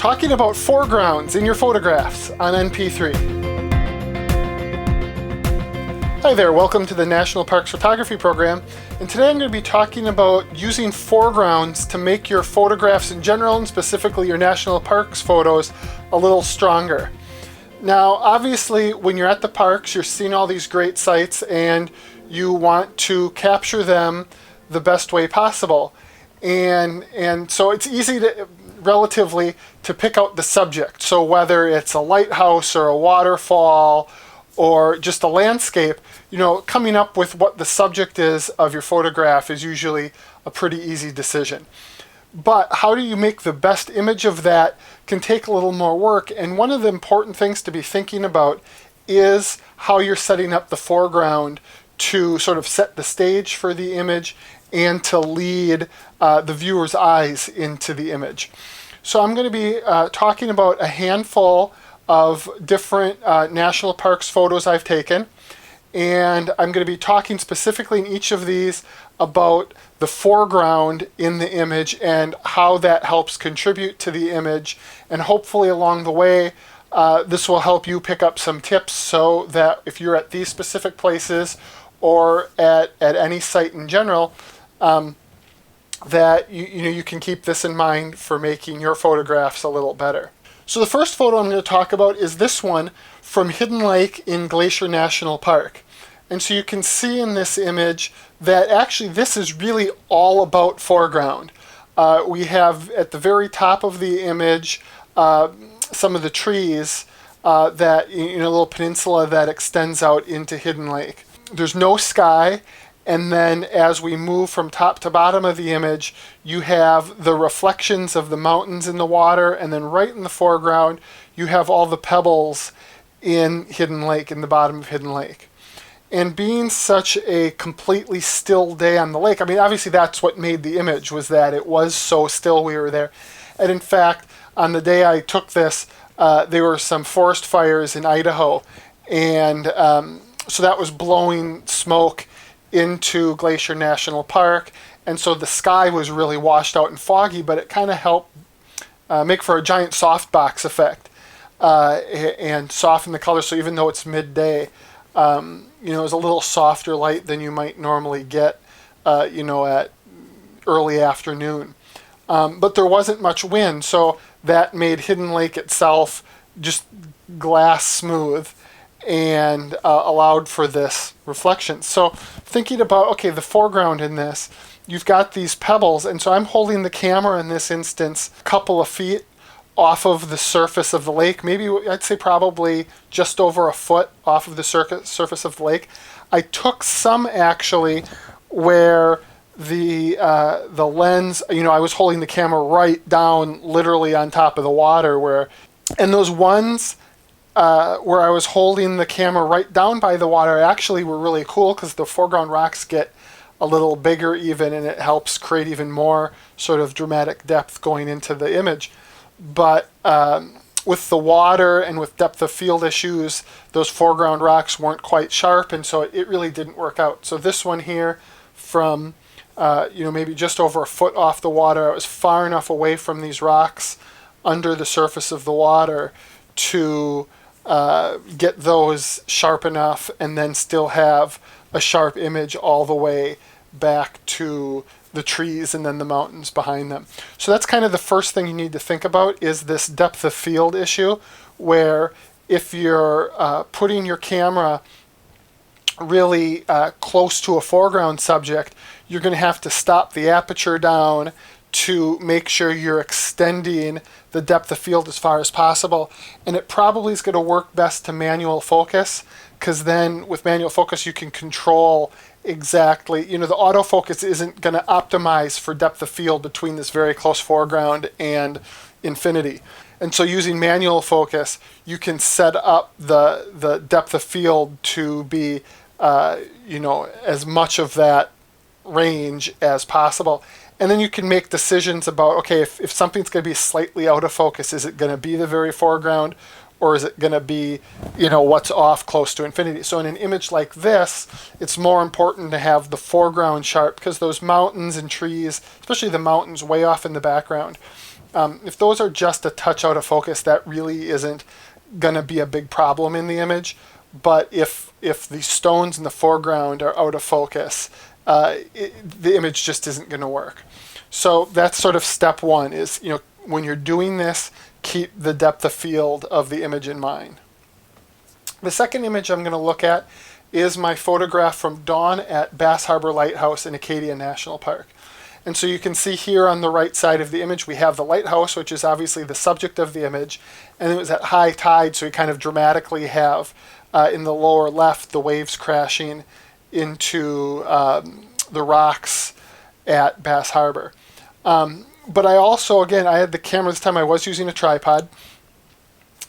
talking about foregrounds in your photographs on NP₃. Hi there, welcome to the National Parks Photography Program, and today I'm going to be talking about using foregrounds to make your photographs in general, and specifically your national parks photos, a little stronger. Now obviously when you're at the parks, you're seeing all these great sights and you want to capture them the best way possible. And so it's easy to relatively to pick out the subject. So whether it's a lighthouse or a waterfall or just a landscape, coming up with what the subject is of your photograph is usually a pretty easy decision. But how do you make the best image of that can take a little more work, and one of the important things to be thinking about is how you're setting up the foreground to sort of set the stage for the image and to lead the viewer's eyes into the image. So I'm going to be talking about a handful of different national parks photos I've taken, and I'm going to be talking specifically in each of these about the foreground in the image and how that helps contribute to the image, and hopefully along the way this will help you pick up some tips so that if you're at these specific places or at any site in general, that you can keep this in mind for making your photographs a little better. So the first photo I'm going to talk about is this one from Hidden Lake in Glacier National Park. And so you can see in this image that actually this is really all about foreground. We have at the very top of the image some of the trees that a little peninsula that extends out into Hidden Lake. There's no sky, and then as we move from top to bottom of the image, you have the reflections of the mountains in the water, and then right in the foreground you have all the pebbles in Hidden Lake, in the bottom of Hidden Lake. And being such a completely still day on the lake, I mean obviously that's what made the image, was that it was so still we were there. And in fact, on the day I took this, there were some forest fires in Idaho, and so that was blowing smoke into Glacier National Park, and so the sky was really washed out and foggy, but it kind of helped make for a giant softbox effect and soften the color. So even though it's midday, it was a little softer light than you might normally get at early afternoon. But there wasn't much wind, so that made Hidden Lake itself just glass smooth and allowed for this reflection. So thinking about, okay, the foreground in this, you've got these pebbles, and so I'm holding the camera in this instance a couple of feet off of the surface of the lake, maybe I'd say probably just over a foot off of the surface of the lake. I took some actually where the lens, I was holding the camera right down literally on top of the water, and those ones where I was holding the camera right down by the water actually were really cool because the foreground rocks get a little bigger even, and it helps create even more sort of dramatic depth going into the image. But with the water and with depth of field issues, those foreground rocks weren't quite sharp, and so it really didn't work out. So this one here from maybe just over a foot off the water, I was far enough away from these rocks under the surface of the water to get those sharp enough and then still have a sharp image all the way back to the trees and then the mountains behind them. So that's kind of the first thing you need to think about, is this depth of field issue, where if you're putting your camera really close to a foreground subject, you're going to have to stop the aperture down to make sure you're extending the depth of field as far as possible. And it probably is going to work best to manual focus, because then with manual focus you can control exactly, the autofocus isn't going to optimize for depth of field between this very close foreground and infinity. And so using manual focus, you can set up the depth of field to be as much of that range as possible. And then you can make decisions about, okay, if something's going to be slightly out of focus, is it going to be the very foreground, or is it going to be, what's off close to infinity? So in an image like this, it's more important to have the foreground sharp, because those mountains and trees, especially the mountains way off in the background, If those are just a touch out of focus, that really isn't going to be a big problem in the image. But if the stones in the foreground are out of focus, the image just isn't going to work. So that's sort of step one, is, when you're doing this, keep the depth of field of the image in mind. The second image I'm going to look at is my photograph from dawn at Bass Harbor Lighthouse in Acadia National Park. And so you can see here on the right side of the image, we have the lighthouse, which is obviously the subject of the image. And it was at high tide, so we kind of dramatically have, in the lower left, the waves crashing into the rocks at Bass Harbor. But I also, again, I had the camera, this time I was using a tripod,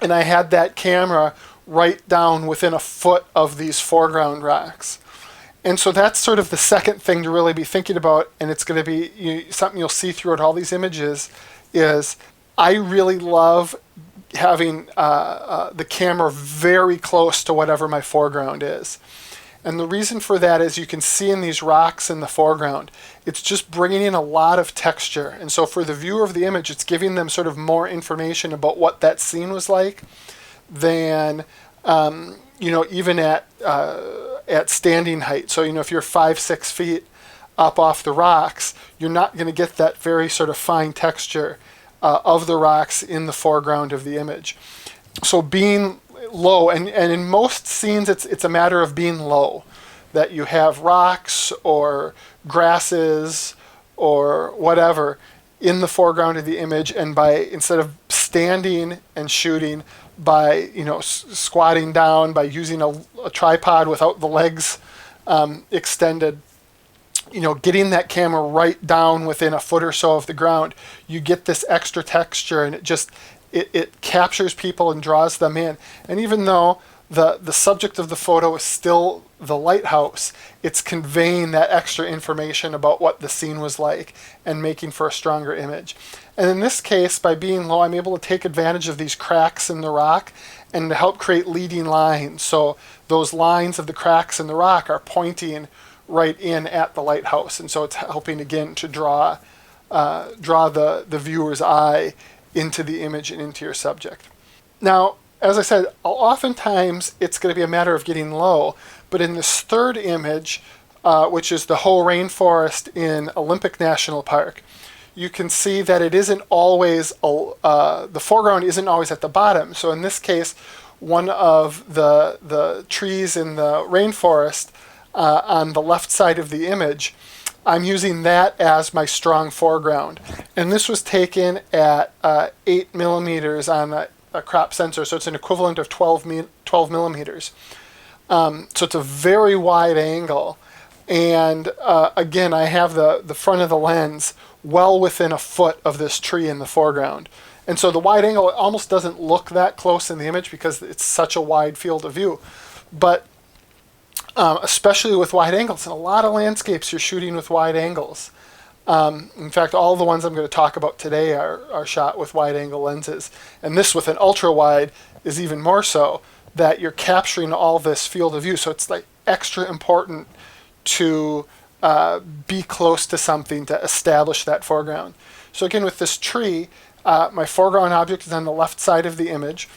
and I had that camera right down within a foot of these foreground rocks. And so that's sort of the second thing to really be thinking about, and it's going to be something you'll see throughout all these images, is I really love having the camera very close to whatever my foreground is. And the reason for that is you can see in these rocks in the foreground, it's just bringing in a lot of texture. And so for the viewer of the image, it's giving them sort of more information about what that scene was like than, even at standing height. So, if you're 5-6 feet up off the rocks, you're not going to get that very sort of fine texture of the rocks in the foreground of the image. So being low, and in most scenes it's a matter of being low, that you have rocks or grasses or whatever in the foreground of the image, and by, instead of standing and shooting, by squatting down, by using a tripod without the legs extended, getting that camera right down within a foot or so of the ground, you get this extra texture, and it captures people and draws them in. And even though the subject of the photo is still the lighthouse, it's conveying that extra information about what the scene was like and making for a stronger image. And in this case, by being low, I'm able to take advantage of these cracks in the rock and to help create leading lines. So those lines of the cracks in the rock are pointing right in at the lighthouse. And so it's helping, again, to draw the viewer's eye into the image and into your subject. Now, as I said, oftentimes it's going to be a matter of getting low. But in this third image, which is the whole rainforest in Olympic National Park, you can see that it isn't always, the foreground isn't always at the bottom. So in this case, one of the trees in the rainforest on the left side of the image, I'm using that as my strong foreground. And this was taken at 8 millimeters on a crop sensor, so it's an equivalent of 12 millimeters. So it's a very wide angle. And again, I have the front of the lens well within a foot of this tree in the foreground. And so the wide angle almost doesn't look that close in the image because it's such a wide field of view. But especially with wide angles, in a lot of landscapes you're shooting with wide angles. In fact, all the ones I'm going to talk about today are shot with wide angle lenses. And this with an ultra wide is even more so, that you're capturing all this field of view. So it's like extra important to be close to something to establish that foreground. So again, with this tree, my foreground object is on the left side of the image.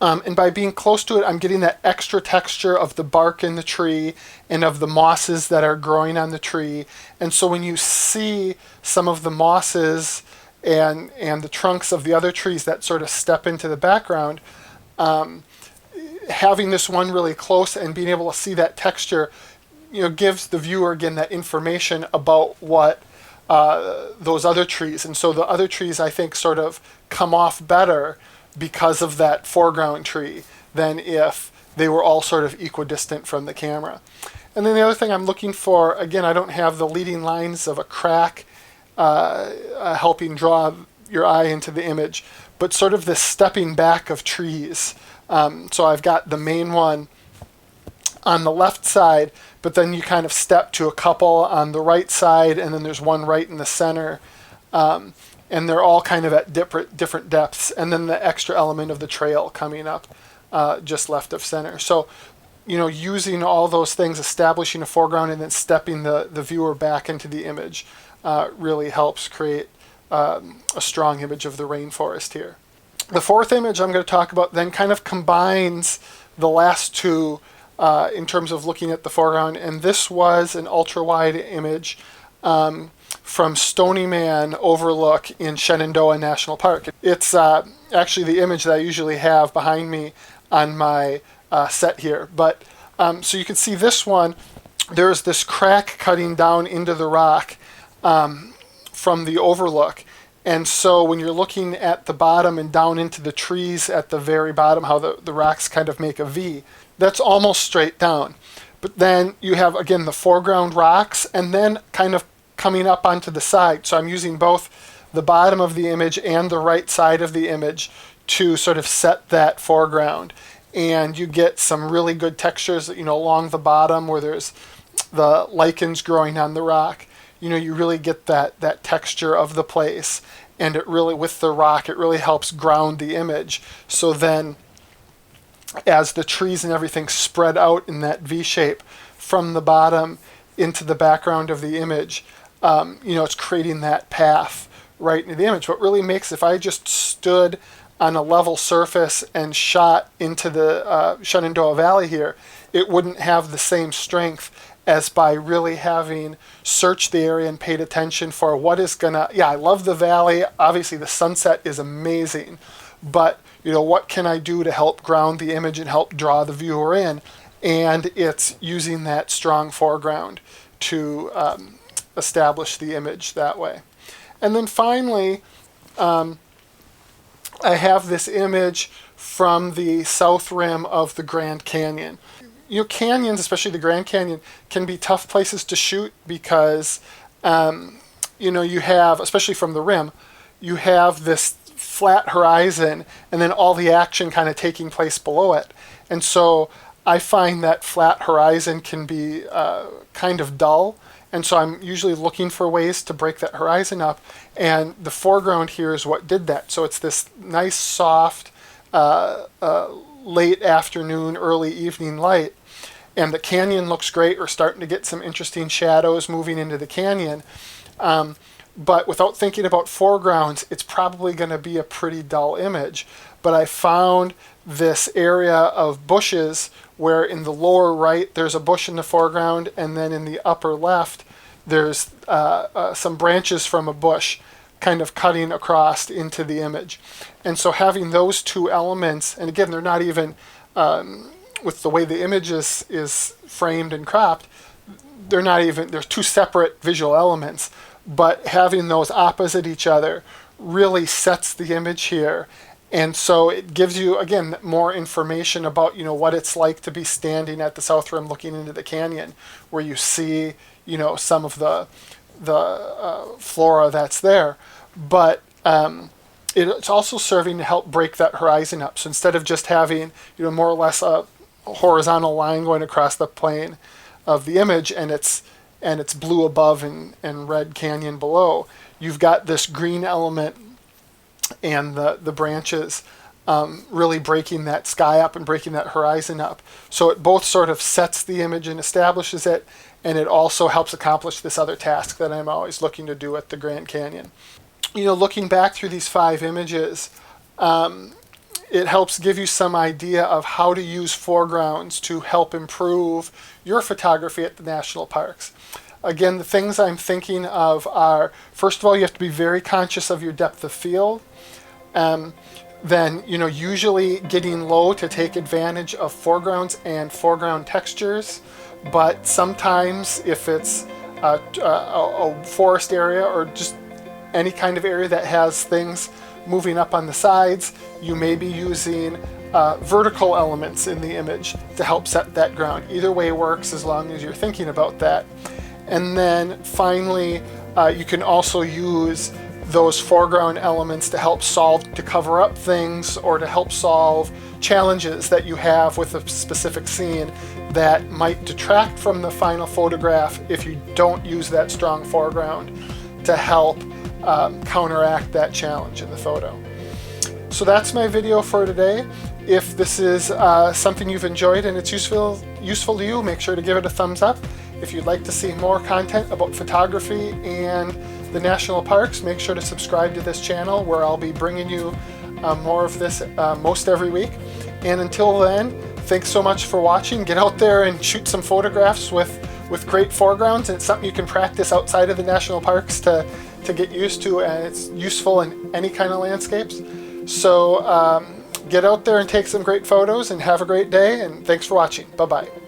And by being close to it, I'm getting that extra texture of the bark in the tree and of the mosses that are growing on the tree. And so when you see some of the mosses and the trunks of the other trees that sort of step into the background, having this one really close and being able to see that texture, gives the viewer, again, that information about what those other trees. And so the other trees, I think, sort of come off better because of that foreground tree than if they were all sort of equidistant from the camera. And then the other thing I'm looking for, again, I don't have the leading lines of a crack helping draw your eye into the image, but sort of this stepping back of trees. So I've got the main one on the left side, but then you kind of step to a couple on the right side, and then there's one right in the center. And they're all kind of at different depths, and then the extra element of the trail coming up just left of center. So, using all those things, establishing a foreground and then stepping the viewer back into the image really helps create a strong image of the rainforest here. The fourth image I'm going to talk about then kind of combines the last two in terms of looking at the foreground, and this was an ultra-wide image from Stony Man Overlook in Shenandoah National Park. It's actually the image that I usually have behind me on my set here. But so you can see this one, there's this crack cutting down into the rock from the overlook. And so when you're looking at the bottom and down into the trees at the very bottom, how the rocks kind of make a V, that's almost straight down. But then you have, again, the foreground rocks and then kind of coming up onto the side. So I'm using both the bottom of the image and the right side of the image to sort of set that foreground. And you get some really good textures, along the bottom where there's the lichens growing on the rock. You really get that texture of the place, and it really, with the rock, it really helps ground the image. So then as the trees and everything spread out in that V shape from the bottom into the background of the image, it's creating that path right into the image. What really makes, if I just stood on a level surface and shot into the Shenandoah Valley here, it wouldn't have the same strength as by really having searched the area and paid attention for what is gonna, I love the valley, obviously the sunset is amazing, but what can I do to help ground the image and help draw the viewer in? And it's using that strong foreground to establish the image that way. And then finally, I have this image from the south rim of the Grand Canyon. Canyons, especially the Grand Canyon, can be tough places to shoot because, you have, especially from the rim, you have this flat horizon and then all the action kind of taking place below it. And so I find that flat horizon can be kind of dull. And so I'm usually looking for ways to break that horizon up. And the foreground here is what did that. So it's this nice, soft, late afternoon, early evening light. And the canyon looks great. We're starting to get some interesting shadows moving into the canyon. But without thinking about foregrounds, it's probably going to be a pretty dull image. But I found this area of bushes where in the lower right there's a bush in the foreground, and then in the upper left there's some branches from a bush kind of cutting across into the image. And so having those two elements, and again, they're not even, with the way the image is framed and cropped, there's two separate visual elements, but having those opposite each other really sets the image here. And so it gives you, again, more information about, what it's like to be standing at the south rim looking into the canyon, where you see, some of the flora that's there. But it's also serving to help break that horizon up. So instead of just having, more or less a horizontal line going across the plane of the image and it's blue above and red canyon below, you've got this green element and the branches really breaking that sky up and breaking that horizon up. So it both sort of sets the image and establishes it, and it also helps accomplish this other task that I'm always looking to do at the Grand Canyon. Looking back through these 5 images, it helps give you some idea of how to use foregrounds to help improve your photography at the national parks. Again, the things I'm thinking of are, first of all, you have to be very conscious of your depth of field. Then, usually getting low to take advantage of foregrounds and foreground textures. But sometimes if it's a forest area or just any kind of area that has things moving up on the sides, you may be using vertical elements in the image to help set that ground. Either way works as long as you're thinking about that. And then finally, you can also use those foreground elements to help to cover up things or to help solve challenges that you have with a specific scene that might detract from the final photograph if you don't use that strong foreground to help counteract that challenge in the photo. So that's my video for today. If this is something you've enjoyed and it's useful to you, make sure to give it a thumbs up. If you'd like to see more content about photography and the national parks, make sure to subscribe to this channel where I'll be bringing you more of this most every week. And until then, thanks so much for watching. Get out there and shoot some photographs with great foregrounds. It's something you can practice outside of the national parks to get used to, and it's useful in any kind of landscapes. So get out there and take some great photos, and have a great day, and thanks for watching. Bye-bye.